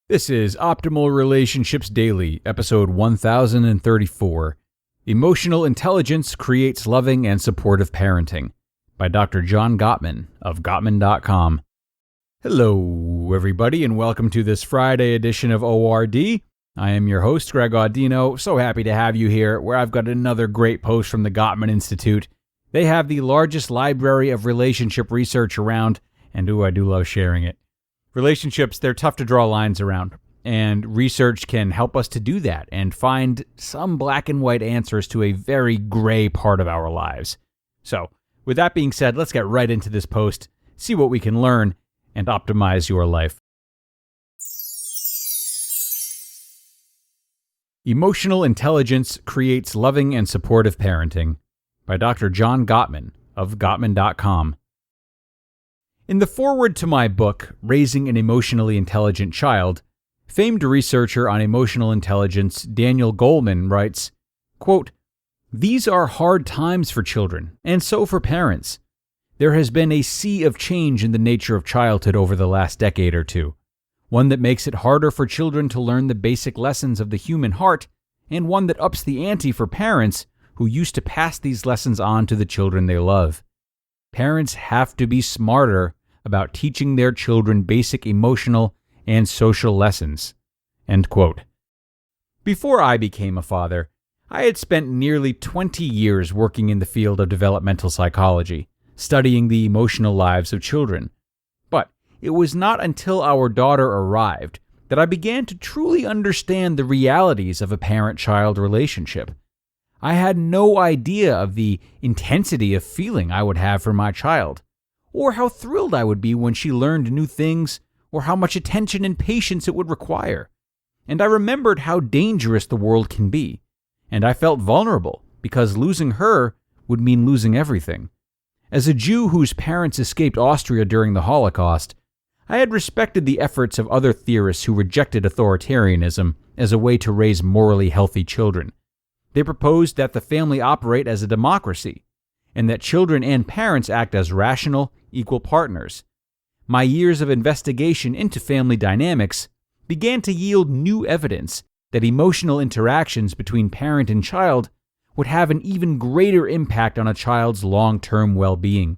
This is Optimal Relationships Daily, episode 1034. Emotional Intelligence Creates Loving and Supportive Parenting by Dr. John Gottman of Gottman.com. Hello, everybody, and welcome to this Friday edition of ORD. I am your host, Greg Audino. So happy to have you here, where I've got another great post from the Gottman Institute. They have the largest library of relationship research around, and I do love sharing it. Relationships, they're tough to draw lines around, and research can help us to do that and find some black and white answers to a very gray part of our lives. So, with that being said, let's get right into this post, see what we can learn, and optimize your life. Emotional Intelligence Creates Loving and Supportive Parenting by Dr. John Gottman of Gottman.com. In the foreword to my book, Raising an Emotionally Intelligent Child, famed researcher on emotional intelligence Daniel Goleman writes, quote, "These are hard times for children, and so for parents. There has been a sea of change in the nature of childhood over the last decade or two, one that makes it harder for children to learn the basic lessons of the human heart, and one that ups the ante for parents who used to pass these lessons on to the children they love. Parents have to be smarter about teaching their children basic emotional and social lessons." End quote. Before I became a father, I had spent nearly 20 years working in the field of developmental psychology, studying the emotional lives of children. But it was not until our daughter arrived that I began to truly understand the realities of a parent-child relationship. I had no idea of the intensity of feeling I would have for my child, or how thrilled I would be when she learned new things, or how much attention and patience it would require. And I remembered how dangerous the world can be, and I felt vulnerable because losing her would mean losing everything. As a Jew whose parents escaped Austria during the Holocaust, I had respected the efforts of other theorists who rejected authoritarianism as a way to raise morally healthy children. They proposed that the family operate as a democracy, and that children and parents act as rational, equal partners. My years of investigation into family dynamics began to yield new evidence that emotional interactions between parent and child would have an even greater impact on a child's long-term well-being.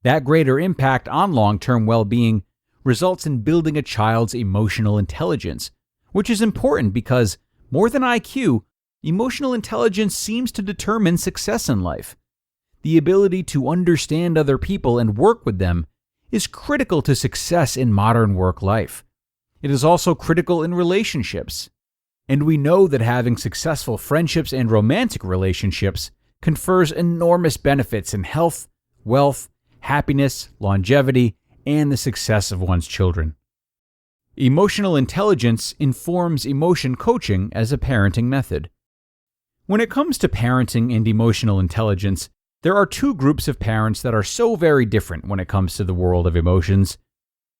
That greater impact on long-term well-being results in building a child's emotional intelligence, which is important because, more than IQ, emotional intelligence seems to determine success in life. The ability to understand other people and work with them is critical to success in modern work life. It is also critical in relationships. And we know that having successful friendships and romantic relationships confers enormous benefits in health, wealth, happiness, longevity, and the success of one's children. Emotional intelligence informs emotion coaching as a parenting method. When it comes to parenting and emotional intelligence, there are two groups of parents that are so very different when it comes to the world of emotions.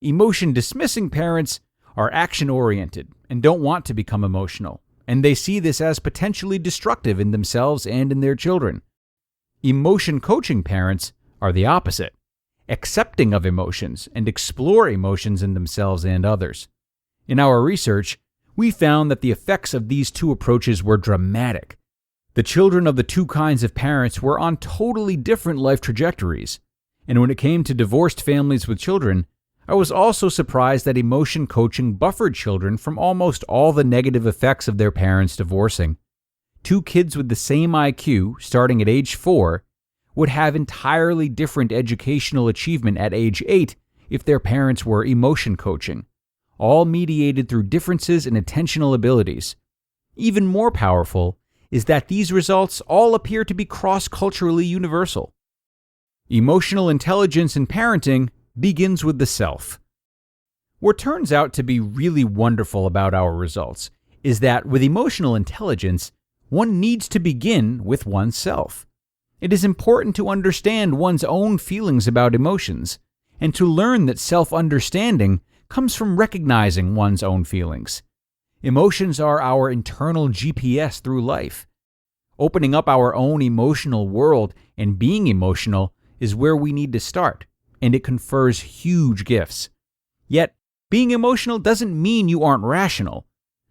Emotion-dismissing parents are action-oriented and don't want to become emotional, and they see this as potentially destructive in themselves and in their children. Emotion-coaching parents are the opposite, accepting of emotions and explore emotions in themselves and others. In our research, we found that the effects of these two approaches were dramatic. The children of the two kinds of parents were on totally different life trajectories, and when it came to divorced families with children, I was also surprised that emotion coaching buffered children from almost all the negative effects of their parents divorcing. Two kids with the same IQ, starting at age 4, would have entirely different educational achievement at age 8 if their parents were emotion coaching, all mediated through differences in attentional abilities. Even more powerful is that these results all appear to be cross-culturally universal. Emotional intelligence in parenting begins with the self. What turns out to be really wonderful about our results is that with emotional intelligence, one needs to begin with oneself. It is important to understand one's own feelings about emotions, and to learn that self-understanding comes from recognizing one's own feelings. Emotions are our internal GPS through life. Opening up our own emotional world and being emotional is where we need to start, and it confers huge gifts. Yet, Being emotional doesn't mean you aren't rational.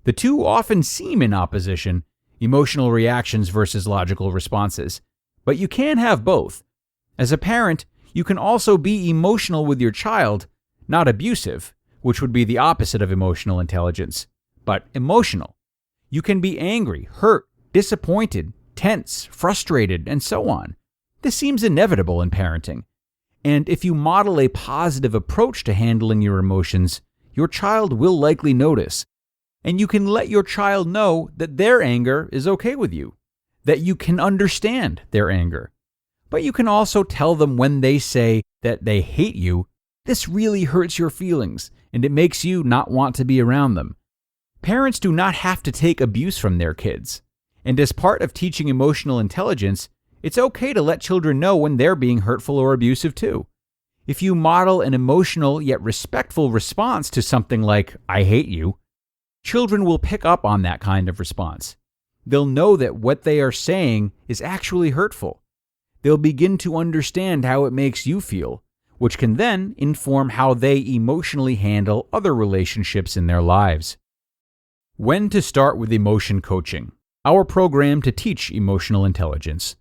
The two often seem in opposition, emotional reactions versus logical responses. But you can have both. As a parent, you can also be emotional with your child, not abusive, which would be the opposite of emotional intelligence, but emotional. You can be angry, hurt, disappointed, tense, frustrated, and so on. This seems inevitable in parenting. And if you model a positive approach to handling your emotions, your child will likely notice. And you can let your child know that their anger is okay with you, that you can understand their anger. But you can also tell them when they say that they hate you, this really hurts your feelings, and it makes you not want to be around them. Parents do not have to take abuse from their kids. And as part of teaching emotional intelligence, it's okay to let children know when they're being hurtful or abusive too. If you model an emotional yet respectful response to something like, "I hate you," children will pick up on that kind of response. They'll know that what they are saying is actually hurtful. They'll begin to understand how it makes you feel, which can then inform how they emotionally handle other relationships in their lives. When to start with emotion coaching, our program to teach emotional intelligence.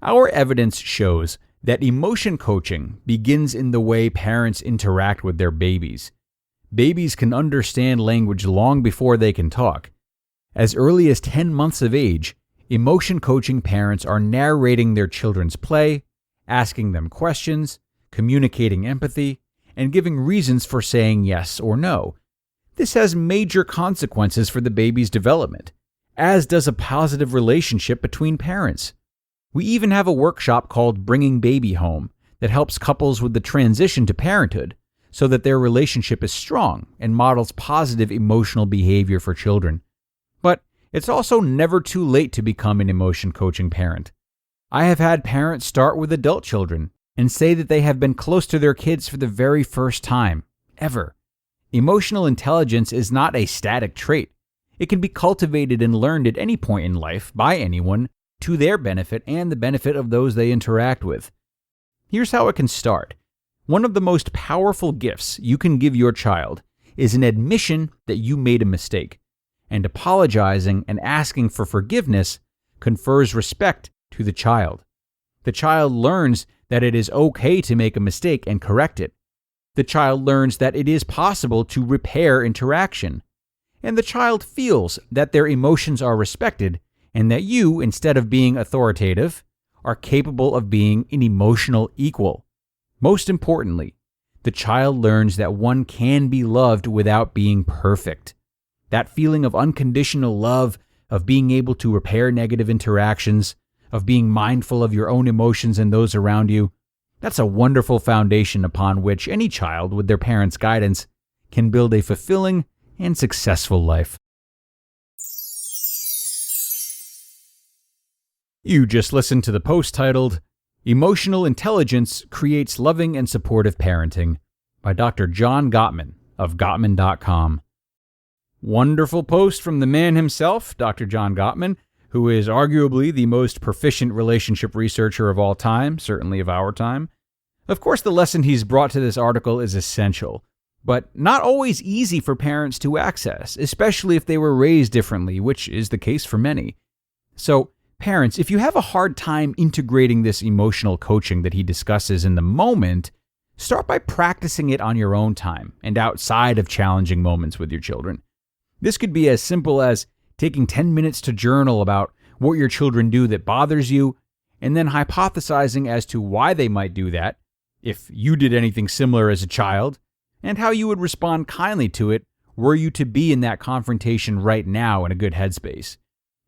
Our evidence shows that emotion coaching begins in the way parents interact with their babies. Babies can understand language long before they can talk. As early as 10 months of age, emotion coaching parents are narrating their children's play, asking them questions, communicating empathy, and giving reasons for saying yes or no. This has major consequences for the baby's development, as does a positive relationship between parents. We even have a workshop called Bringing Baby Home that helps couples with the transition to parenthood so that their relationship is strong and models positive emotional behavior for children. But it's also never too late to become an emotion coaching parent. I have had parents start with adult children and say that they have been close to their kids for the very first time, ever. Emotional intelligence is not a static trait. It can be cultivated and learned at any point in life by anyone to their benefit and the benefit of those they interact with. Here's how it can start. One of the most powerful gifts you can give your child is an admission that you made a mistake, and apologizing and asking for forgiveness confers respect to the child. The child learns that it is okay to make a mistake and correct it. The child learns that it is possible to repair interaction. And the child feels that their emotions are respected and that you, instead of being authoritative, are capable of being an emotional equal. Most importantly, the child learns that one can be loved without being perfect. That feeling of unconditional love, of being able to repair negative interactions, of being mindful of your own emotions and those around you, that's a wonderful foundation upon which any child, with their parents' guidance, can build a fulfilling and successful life. You just listened to the post titled, "Emotional Intelligence Creates Loving and Supportive Parenting" by Dr. John Gottman of Gottman.com. Wonderful post from the man himself, Dr. John Gottman, who is arguably the most proficient relationship researcher of all time, certainly of our time. Of course, the lesson he's brought to this article is essential, but not always easy for parents to access, especially if they were raised differently, which is the case for many. So, parents, if you have a hard time integrating this emotional coaching that he discusses in the moment, start by practicing it on your own time and outside of challenging moments with your children. This could be as simple as taking 10 minutes to journal about what your children do that bothers you, and then hypothesizing as to why they might do that, if you did anything similar as a child, and how you would respond kindly to it were you to be in that confrontation right now in a good headspace.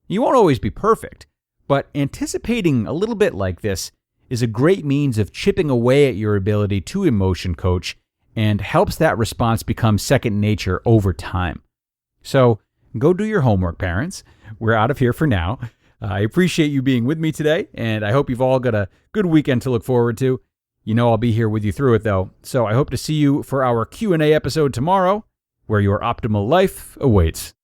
You won't always be perfect, but anticipating a little bit like this is a great means of chipping away at your ability to emotion coach and helps that response become second nature over time. So, go do your homework, parents. We're out of here for now. I appreciate you being with me today, and I hope you've all got a good weekend to look forward to. You know I'll be here with you through it, though, so I hope to see you for our Q&A episode tomorrow, where your optimal life awaits.